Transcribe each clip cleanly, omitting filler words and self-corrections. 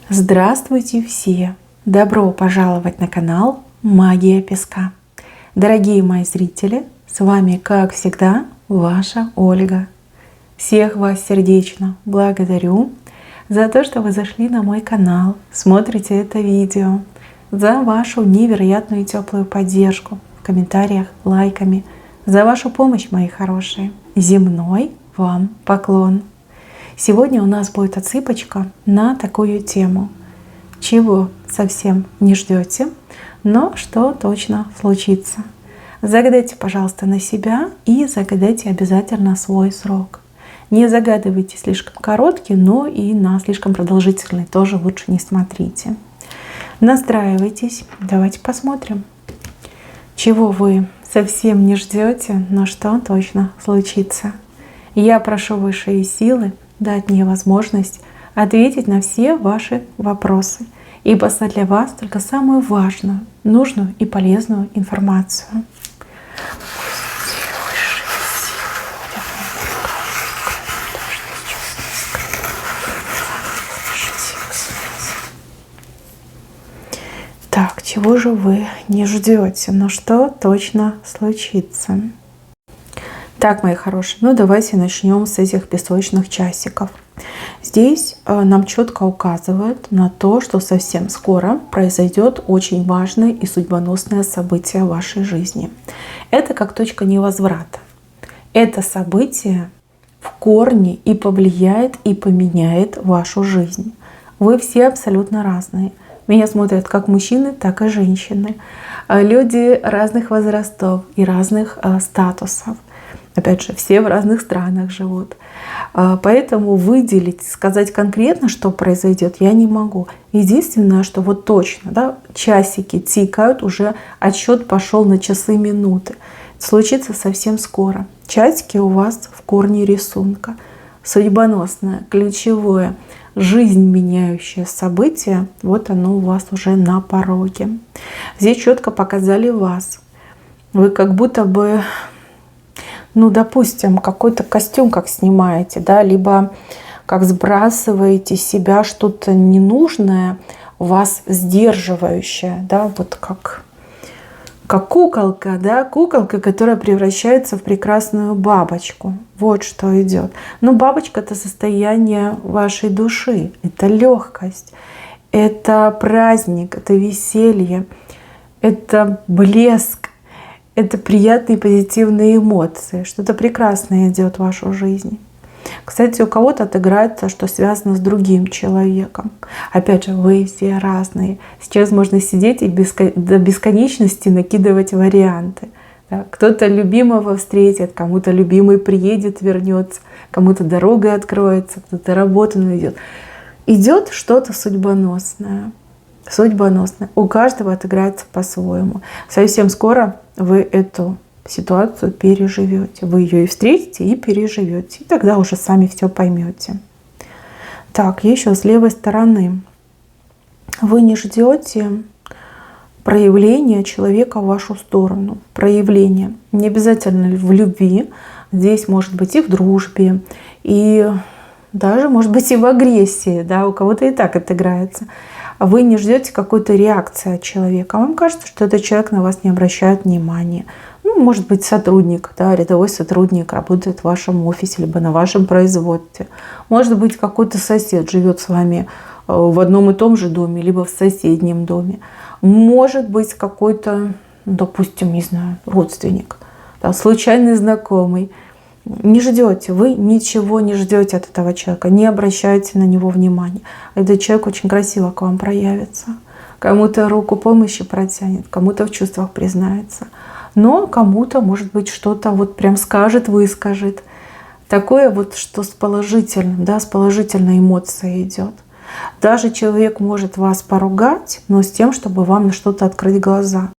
Здравствуйте все! Добро пожаловать на канал Магия Песка. Дорогие мои зрители, с вами, как всегда, ваша Ольга. Всех вас сердечно благодарю за то, что вы зашли на мой канал, смотрите это видео, за вашу невероятную теплую поддержку в комментариях, лайками, за вашу помощь, мои хорошие. Земной вам поклон! Сегодня у нас будет отсыпочка на такую тему. Чего совсем не ждете, но что точно случится. Загадайте, пожалуйста, на себя и загадайте обязательно свой срок. Не загадывайте слишком короткий, но и на слишком продолжительный тоже лучше не смотрите. Настраивайтесь. Давайте посмотрим, чего вы совсем не ждете, но что точно случится. Я прошу высшие силы дать мне возможность ответить на все ваши вопросы и послать для вас только самую важную, нужную и полезную информацию. Так, чего же вы не ждете, но что точно случится? Так, мои хорошие, ну давайте начнем с этих песочных часиков. Здесь нам четко указывают на то, что совсем скоро произойдет очень важное и судьбоносное событие в вашей жизни. Это как точка невозврата. Это событие в корне и повлияет, и поменяет вашу жизнь. Вы все абсолютно разные. Меня смотрят как мужчины, так и женщины. Люди разных возрастов и разных статусов. Опять же, все в разных странах живут. Поэтому выделить, сказать конкретно, что произойдет, я не могу. Единственное, что вот точно, да, часики тикают, уже отсчет пошел на часы, минуты. Случится совсем скоро. Часики у вас в корне рисунка. Судьбоносное, ключевое, жизнь меняющее событие, вот оно у вас уже на пороге. Здесь четко показали вас. Вы как будто бы, ну, допустим, какой-то костюм как снимаете, да, либо как сбрасываете с себя что-то ненужное, вас сдерживающее, да, вот как куколка, да, куколка, которая превращается в прекрасную бабочку. Вот что идет. Но бабочка — это состояние вашей души, это легкость, это праздник, это веселье, это блеск. Это приятные позитивные эмоции. Что-то прекрасное идет в вашу жизнь. Кстати, у кого-то отыграется, что связано с другим человеком. Опять же, вы все разные. Сейчас можно сидеть и до бесконечности накидывать варианты. Да? Кто-то любимого встретит, кому-то любимый приедет, вернется, кому-то дорога откроется, кто-то работу найдет. Идет что-то судьбоносное. Судьбоносное. У каждого отыграется по-своему. Совсем скоро вы эту ситуацию переживете. Вы ее и встретите, и переживете. И тогда уже сами все поймете. Так, еще с левой стороны. Вы не ждете проявления человека в вашу сторону. Проявление. Не обязательно в любви. Здесь может быть и в дружбе, и даже может быть и в агрессии. Да? У кого-то и так отыграется. Вы не ждете какой-то реакции от человека. Вам кажется, что этот человек на вас не обращает внимания. Ну, может быть, сотрудник, да, рядовой сотрудник работает в вашем офисе, либо на вашем производстве. Может быть, какой-то сосед живет с вами в одном и том же доме, либо в соседнем доме. Может быть, какой-то, допустим, не знаю, родственник, да, случайный знакомый. Не ждете, вы ничего не ждете от этого человека, не обращайте на него внимания. Этот человек очень красиво к вам проявится. Кому-то руку помощи протянет, кому-то в чувствах признается. Но кому-то, может быть, что-то вот прям скажет, выскажет. Такое вот, что с положительным, да, с положительной эмоцией идет. Даже человек может вас поругать, но с тем, чтобы вам на что-то открыть глаза.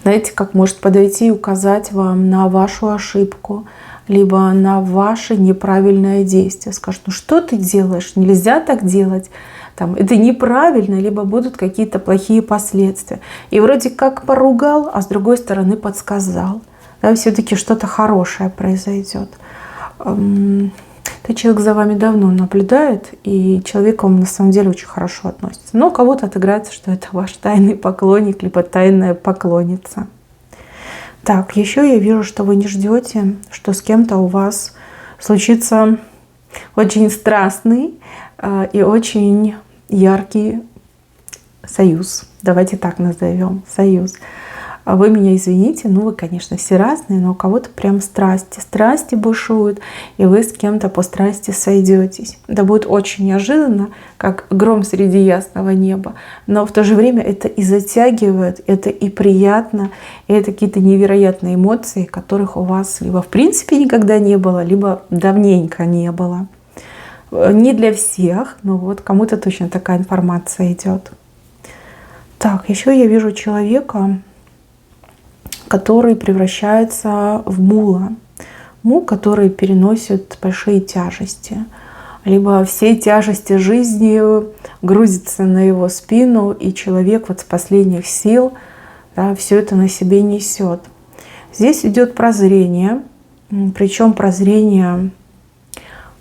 Знаете, как может подойти и указать вам на вашу ошибку, либо на ваше неправильное действие. Скажет: ну что ты делаешь, нельзя так делать, там, это неправильно, либо будут какие-то плохие последствия. И вроде как поругал, а с другой стороны подсказал. Да, все-таки что-то хорошее произойдет. Этот человек за вами давно наблюдает, и человек к вам на самом деле очень хорошо относится. Но у кого-то отыграется, что это ваш тайный поклонник, либо тайная поклонница. Так, еще я вижу, что вы не ждете, что с кем-то у вас случится очень страстный и очень яркий союз. Давайте так назовем. Союз. А вы меня извините, ну вы, конечно, все разные, но у кого-то прям страсти бушуют, и вы с кем-то по страсти сойдетесь. Это будет очень неожиданно, как гром среди ясного неба, но в то же время это и затягивает, это и приятно, и это какие-то невероятные эмоции, которых у вас либо в принципе никогда не было, либо давненько не было. Не для всех, но вот кому-то точно такая информация идет. Так, еще я вижу человека, который превращается в мула. Мул, который переносит большие тяжести. Либо все тяжести жизни грузятся на его спину, и человек вот с последних сил, да, все это на себе несет. Здесь идет прозрение, причем прозрение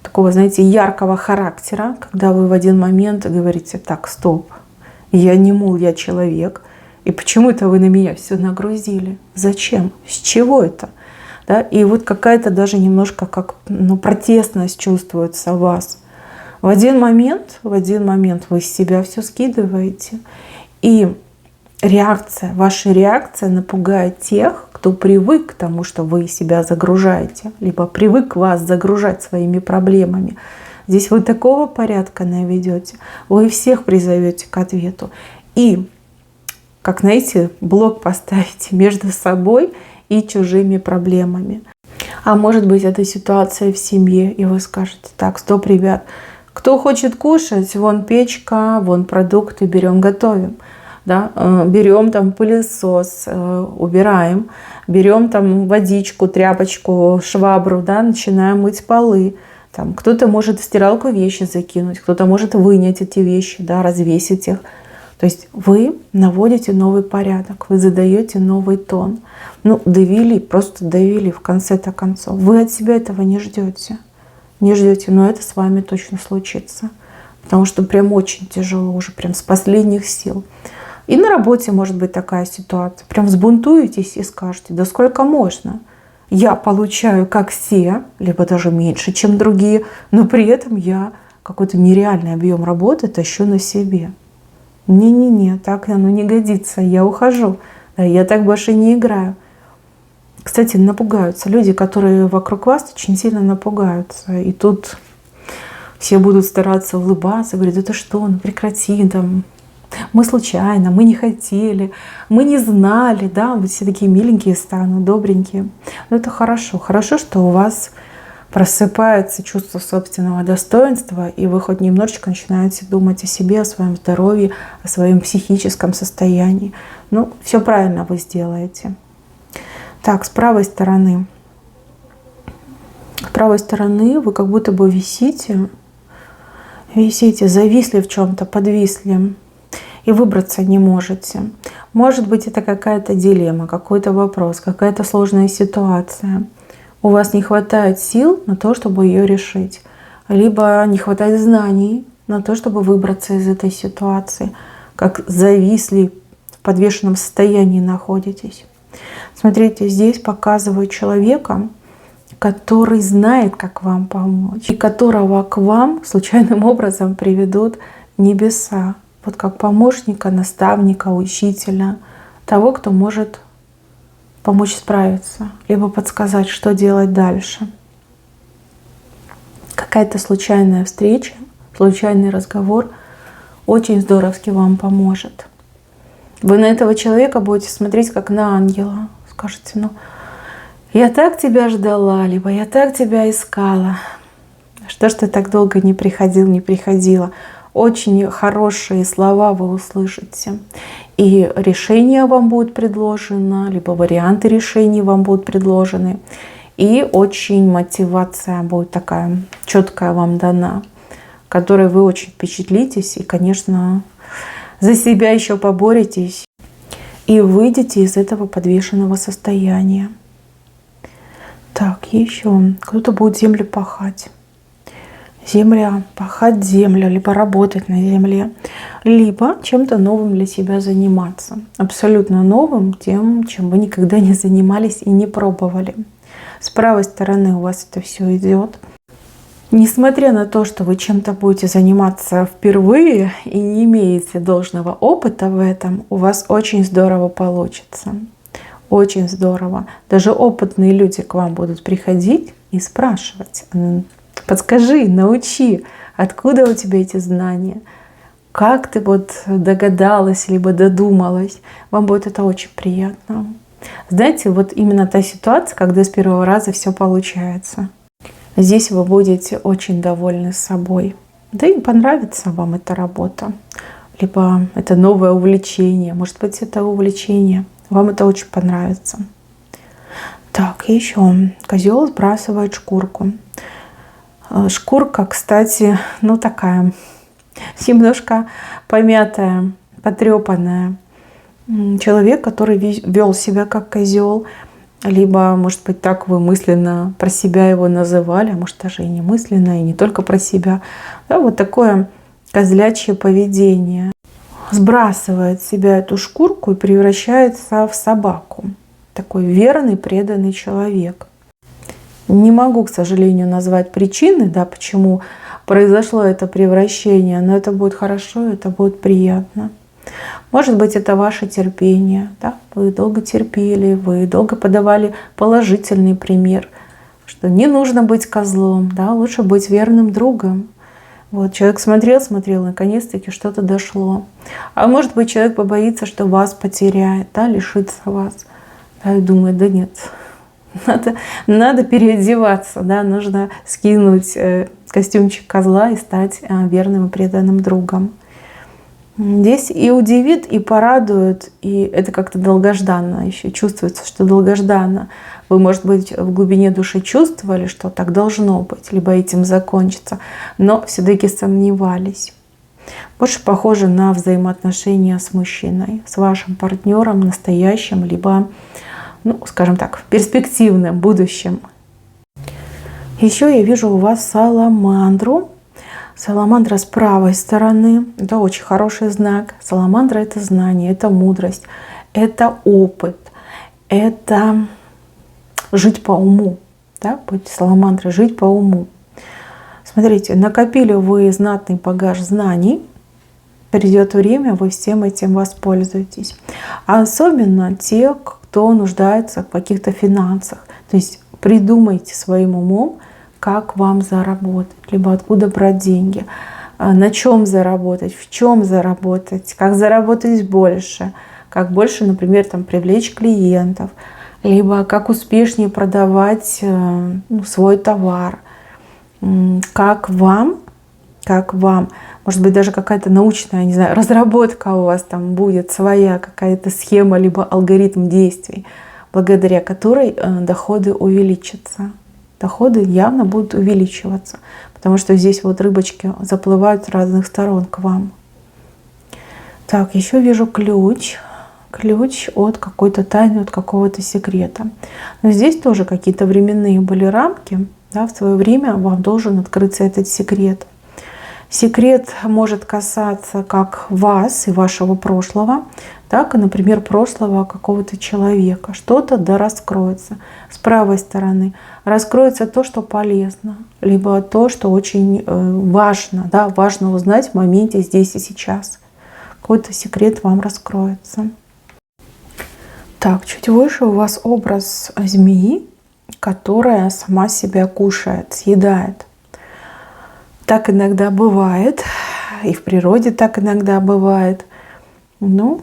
такого, знаете, яркого характера, когда вы в один момент говорите: так, стоп, я не мул, я человек. И почему-то вы на меня все нагрузили. Зачем? С чего это? Да? И вот какая-то даже немножко как протестность чувствуется в вас. В один момент вы с себя все скидываете. И ваша реакция напугает тех, кто привык к тому, что вы себя загружаете, либо привык вас загружать своими проблемами. Здесь вы такого порядка наведете, вы всех призовете к ответу. И как, знаете, блок поставите между собой и чужими проблемами. А может быть, это ситуация в семье, и вы скажете: так, стоп, ребят, кто хочет кушать, вон печка, вон продукты, берем, готовим. Да? Берем там пылесос, убираем, берем там водичку, тряпочку, швабру, да? Начинаем мыть полы. Там кто-то может в стиралку вещи закинуть, кто-то может вынять эти вещи, да, развесить их. То есть вы наводите новый порядок, вы задаете новый тон. Ну, довели, просто довели в конце-то концов. Вы от себя этого не ждете. Не ждете, но это с вами точно случится. Потому что прям очень тяжело уже, прям с последних сил. И на работе может быть такая ситуация. Прям взбунтуетесь и скажете: да сколько можно? Я получаю как все, либо даже меньше, чем другие, но при этом я какой-то нереальный объем работы тащу на себе. Не-не-не, так оно не годится, я ухожу, да, я так больше не играю. Кстати, напугаются люди, которые вокруг вас, очень сильно напугаются. И тут все будут стараться улыбаться, говорить: это что, ну прекрати, там, мы случайно, мы не хотели, мы не знали, да, вот все такие миленькие станут, добренькие. Но это хорошо, хорошо, что у вас просыпается чувство собственного достоинства, и вы хоть немножечко начинаете думать о себе, о своем здоровье, о своем психическом состоянии. Ну, все правильно вы сделаете. Так, с правой стороны. С правой стороны вы как будто бы висите, зависли в чем-то, подвисли, и выбраться не можете. Может быть, это какая-то дилемма, какой-то вопрос, какая-то сложная ситуация. У вас не хватает сил на то, чтобы ее решить. Либо не хватает знаний на то, чтобы выбраться из этой ситуации. Как зависли, в подвешенном состоянии находитесь. Смотрите, здесь показываю человека, который знает, как вам помочь. И которого к вам случайным образом приведут небеса. Вот как помощника, наставника, учителя. Того, кто может помочь справиться, либо подсказать, что делать дальше. Какая-то случайная встреча, случайный разговор очень здоровски вам поможет. Вы на этого человека будете смотреть как на ангела. Скажете: ну, я так тебя ждала, либо я так тебя искала. Что ж ты так долго не приходил, не приходила? Очень хорошие слова вы услышите. И решение вам будет предложено, либо варианты решений вам будут предложены. И очень мотивация будет такая четкая вам дана, которой вы очень впечатлитесь. И, конечно, за себя еще поборетесь. И выйдете из этого подвешенного состояния. Так, еще кто-то будет землю пахать. Земля, пахать землю, либо работать на земле, либо чем-то новым для себя заниматься. Абсолютно новым, тем, чем вы никогда не занимались и не пробовали. С правой стороны у вас это все идет. Несмотря на то, что вы чем-то будете заниматься впервые и не имеете должного опыта в этом, у вас очень здорово получится. Очень здорово. Даже опытные люди к вам будут приходить и спрашивать: подскажи, научи, откуда у тебя эти знания, как ты вот догадалась, либо додумалась. Вам будет это очень приятно. Знаете, вот именно та ситуация, когда с первого раза все получается. Здесь вы будете очень довольны собой. Да и понравится вам эта работа. Либо это новое увлечение. Может быть, это увлечение. Вам это очень понравится. Так, еще. Козел сбрасывает шкурку. Шкурка, кстати, ну такая, немножко помятая, потрепанная. Человек, который вел себя как козел, либо, может быть, так вы мысленно про себя его называли, а может даже и не мысленно, и не только про себя. Да, вот такое козлячье поведение. Сбрасывает с себя эту шкурку и превращается в собаку. Такой верный, преданный человек. Не могу, к сожалению, назвать причины, да, почему произошло это превращение, но это будет хорошо, это будет приятно. Может быть, это ваше терпение. Да? Вы долго терпели, вы долго подавали положительный пример, что не нужно быть козлом, да? Лучше быть верным другом. Вот, человек смотрел, наконец-таки что-то дошло. А может быть, человек побоится, что вас потеряет, да, лишится вас. Да, и думает: да нет, надо переодеваться, да, нужно скинуть костюмчик козла и стать верным и преданным другом. Здесь и удивит, и порадует, и это как-то долгожданно еще чувствуется, что долгожданно. Вы, может быть, в глубине души чувствовали, что так должно быть, либо этим закончится, но все-таки сомневались. Больше похоже на взаимоотношения с мужчиной, с вашим партнером, настоящим, либо, ну, скажем так, перспективным, будущим. Еще я вижу у вас саламандру. Саламандра с правой стороны. Это очень хороший знак. Саламандра — это знание, это мудрость, это опыт, это жить по уму. Да? Быть саламандрой, жить по уму. Смотрите, накопили вы знатный багаж знаний. Придет время, вы всем этим воспользуетесь. А особенно те, кто нуждается в каких-то финансах. То есть придумайте своим умом, как вам заработать, либо откуда брать деньги, на чем заработать, в чем заработать, как заработать больше, как больше, например, там, привлечь клиентов, либо как успешнее продавать свой товар, как вам, может быть, даже какая-то научная, не знаю, разработка у вас там будет, своя какая-то схема, либо алгоритм действий, благодаря которой доходы увеличатся. Доходы явно будут увеличиваться, потому что здесь вот рыбочки заплывают с разных сторон к вам. Так, еще вижу ключ. Ключ от какой-то тайны, от какого-то секрета. Но здесь тоже какие-то временные были рамки. Да, в свое время вам должен открыться этот секрет. Секрет может касаться как вас и вашего прошлого, так и, например, прошлого какого-то человека. Что-то да раскроется. С правой стороны раскроется то, что полезно, либо то, что очень важно, да, важно узнать в моменте здесь и сейчас. Какой-то секрет вам раскроется. Так, чуть выше у вас образ змеи, которая сама себя кушает, съедает. Так иногда бывает, и в природе так иногда бывает. Ну,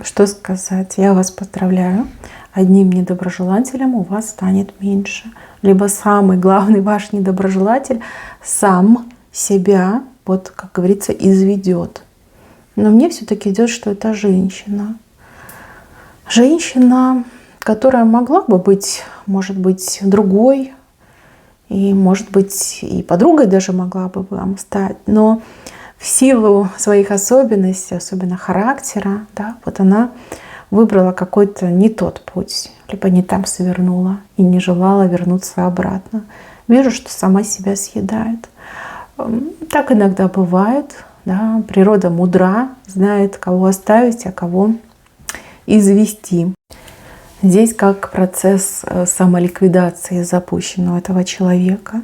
что сказать, я вас поздравляю. Одним недоброжелателем у вас станет меньше. Либо самый главный ваш недоброжелатель сам себя, вот как говорится, изведет. Но мне все-таки идет, что это женщина. Женщина, которая могла бы быть, может быть, другой, и, может быть, и подругой даже могла бы вам стать, но в силу своих особенностей, особенно характера, да, вот она выбрала какой-то не тот путь, либо не там свернула и не желала вернуться обратно. Вижу, что сама себя съедает. Так иногда бывает. Да? Природа мудра, знает, кого оставить, а кого извести. Здесь как процесс самоликвидации запущен у этого человека.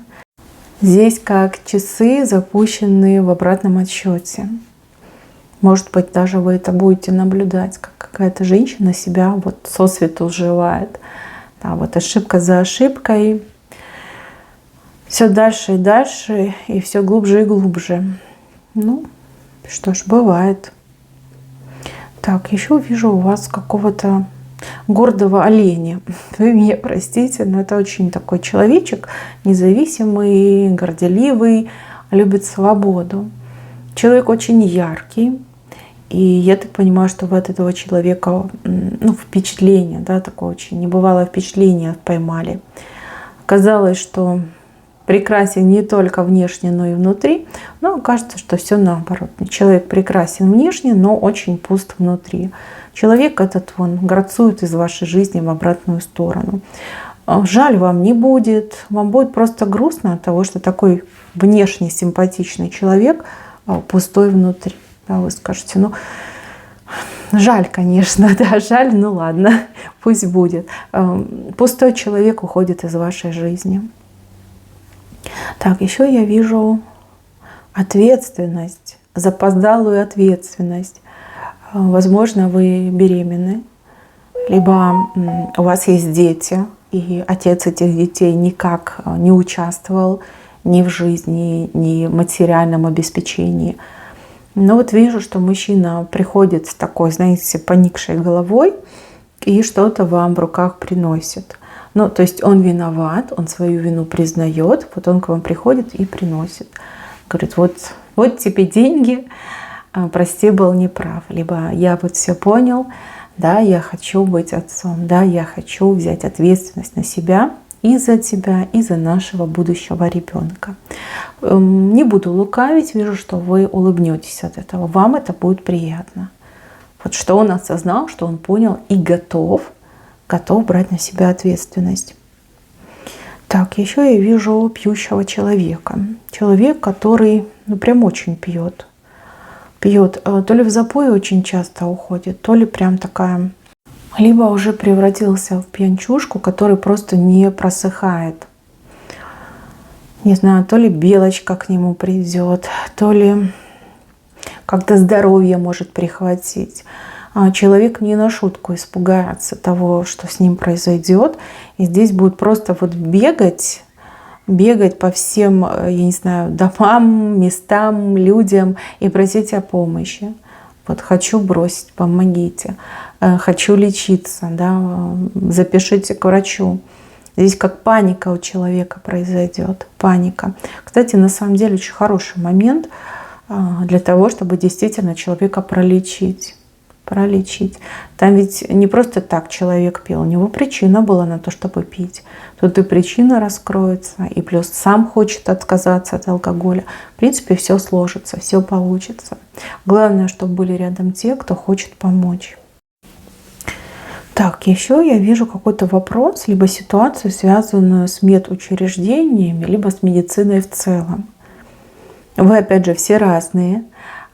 Здесь как часы, запущенные в обратном отсчете. Может быть, даже вы это будете наблюдать, как какая-то женщина себя вот сосвету сживает. Да, вот ошибка за ошибкой. Все дальше и дальше, и все глубже и глубже. Ну, что ж, бывает. Так, еще вижу у вас какого-то гордого оленя. Вы меня простите, но это очень такой человечек, независимый, горделивый, любит свободу. Человек очень яркий. И я так понимаю, что вы от этого человека, впечатление, да, такое очень небывалое впечатление поймали. Казалось, что прекрасен не только внешне, но и внутри. Но кажется, что все наоборот. Человек прекрасен внешне, но очень пуст внутри. Человек этот, он грацует из вашей жизни в обратную сторону. Жаль вам не будет. Вам будет просто грустно от того, что такой внешне симпатичный человек пустой внутри. Да, вы скажете, жаль, конечно, да, жаль, ну ладно, пусть будет. Пустой человек уходит из вашей жизни. Так, еще я вижу ответственность, запоздалую ответственность. Возможно, вы беременны, либо у вас есть дети, и отец этих детей никак не участвовал ни в жизни, ни в материальном обеспечении. Но вот вижу, что мужчина приходит с такой, знаете, поникшей головой и что-то вам в руках приносит. То есть он виноват, он свою вину признает, вот он к вам приходит и приносит. Говорит, вот тебе деньги, прости, был неправ. Либо я вот все понял, да, я хочу быть отцом, да, я хочу взять ответственность на себя и за тебя, и за нашего будущего ребенка. Не буду лукавить, вижу, что вы улыбнетесь от этого. Вам это будет приятно. Вот что он осознал, что он понял и готов брать на себя ответственность. Так, еще я вижу пьющего человека. Человек, который прям очень пьет. Пьет. То ли в запой очень часто уходит, то ли прям такая... Либо уже превратился в пьянчушку, который просто не просыхает. Не знаю, то ли белочка к нему придет, то ли как-то здоровье может прихватить. Человек не на шутку испугается того, что с ним произойдет. И здесь будет просто бегать по всем, я не знаю, домам, местам, людям и просить о помощи. Вот хочу бросить, помогите. Хочу лечиться, да, запишите к врачу. Здесь как паника у человека произойдет. Паника. Кстати, на самом деле очень хороший момент для того, чтобы действительно человека пролечить. Там ведь не просто так человек пил, у него причина была на то, чтобы пить. Тут и причина раскроется, и плюс сам хочет отказаться от алкоголя. В принципе, все сложится, все получится. Главное, чтобы были рядом те, кто хочет помочь. Так, еще я вижу какой-то вопрос, либо ситуацию, связанную с медучреждениями, либо с медициной в целом. Вы, опять же, все разные,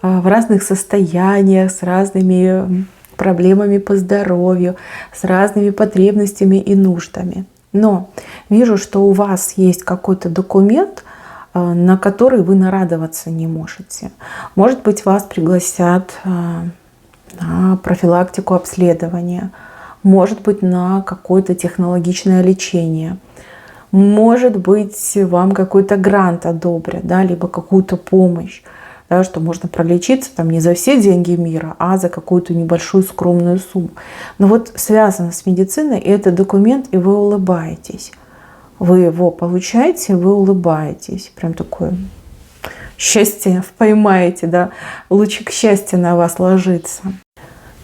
в разных состояниях, с разными проблемами по здоровью, с разными потребностями и нуждами. Но вижу, что у вас есть какой-то документ, на который вы нарадоваться не можете. Может быть, вас пригласят на профилактику обследования, может быть, на какое-то технологичное лечение. Может быть, вам какой-то грант одобрят, да, либо какую-то помощь, да, что можно пролечиться там не за все деньги мира, а за какую-то небольшую скромную сумму. Но вот связано с медициной, и это документ, и вы улыбаетесь. Вы его получаете, вы улыбаетесь. Прям такое счастье поймаете, да, лучик счастья на вас ложится.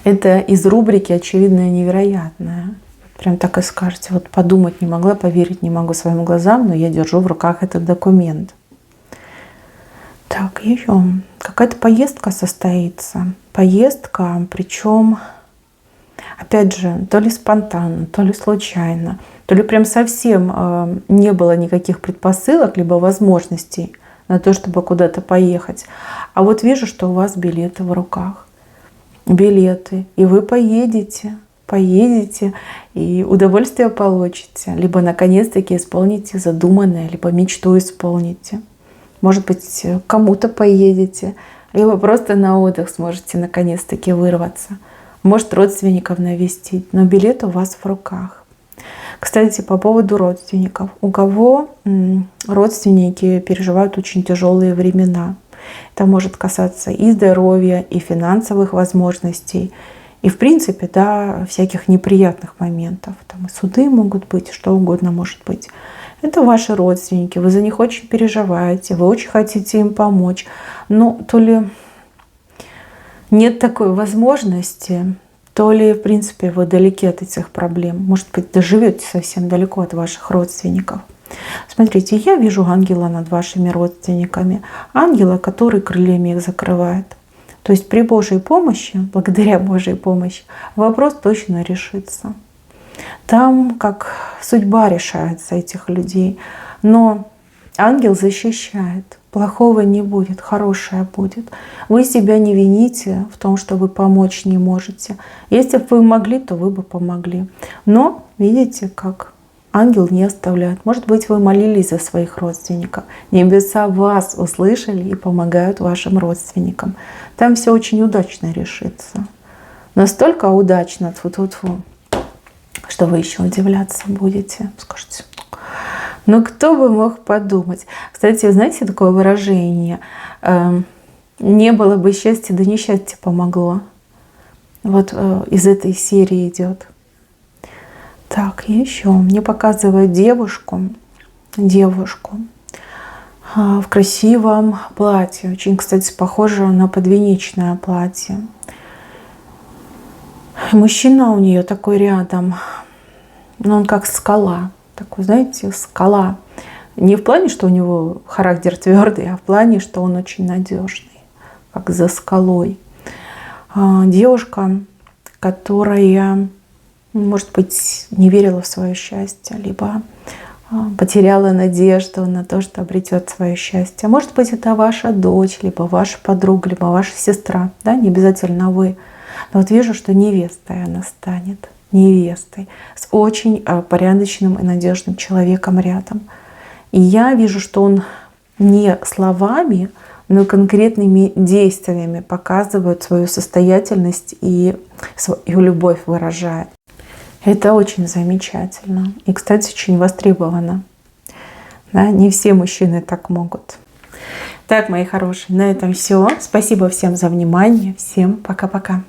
Это из рубрики «Очевидное невероятное». Прям так и скажете. Вот подумать не могла, поверить не могу своим глазам, но я держу в руках этот документ. Так, еще какая-то поездка состоится. Поездка, причем Опять же, то ли спонтанно, то ли случайно, то ли прям совсем не было никаких предпосылок, либо возможностей на то, чтобы куда-то поехать. А вот вижу, что у вас билеты в руках. Билеты. И вы поедете, и удовольствие получите. Либо наконец-таки исполните задуманное, либо мечту исполните. Может быть, кому-то поедете, либо просто на отдых сможете наконец-таки вырваться. Может, родственников навестить, но билет у вас в руках. Кстати, по поводу родственников. У кого родственники переживают очень тяжелые времена. Это может касаться и здоровья, и финансовых возможностей, и, в принципе, да, всяких неприятных моментов. Там и суды могут быть, что угодно может быть. Это ваши родственники, вы за них очень переживаете, вы очень хотите им помочь. Но то ли нет такой возможности, то ли, в принципе, вы далеки от этих проблем. Может быть, доживете совсем далеко от ваших родственников. Смотрите, я вижу ангела над вашими родственниками. Ангела, который крыльями их закрывает. То есть при Божьей помощи, благодаря Божьей помощи, вопрос точно решится. Там как судьба решается этих людей. Но ангел защищает. Плохого не будет, хорошее будет. Вы себя не вините в том, что вы помочь не можете. Если бы вы могли, то вы бы помогли. Но видите, как ангел не оставляет. Может быть, вы молились за своих родственников. Небеса вас услышали и помогают вашим родственникам. Там все очень удачно решится. Настолько удачно, тьфу-тьфу-тьфу, что вы еще удивляться будете. Скажете, ну кто бы мог подумать. Кстати, знаете такое выражение? Не было бы счастья, да несчастье помогло. Вот из этой серии идет. Так, еще мне показывают девушку в красивом платье. Очень, кстати, похоже на подвенечное платье. Мужчина у нее такой рядом, но он как скала. Такой, знаете, скала. Не в плане, что у него характер твердый, а в плане, что он очень надежный, как за скалой. Девушка, которая, может быть, не верила в свое счастье, либо потеряла надежду на то, что обретет свое счастье. Может быть, это ваша дочь, либо ваша подруга, либо ваша сестра. Да? Не обязательно вы. Но вот вижу, что невестой она станет. Невестой. С очень порядочным и надежным человеком рядом. И я вижу, что он не словами, но конкретными действиями показывает свою состоятельность и свою любовь выражает. Это очень замечательно. И, кстати, очень востребовано. Да, не все мужчины так могут. Так, мои хорошие, на этом все. Спасибо всем за внимание. Всем пока-пока.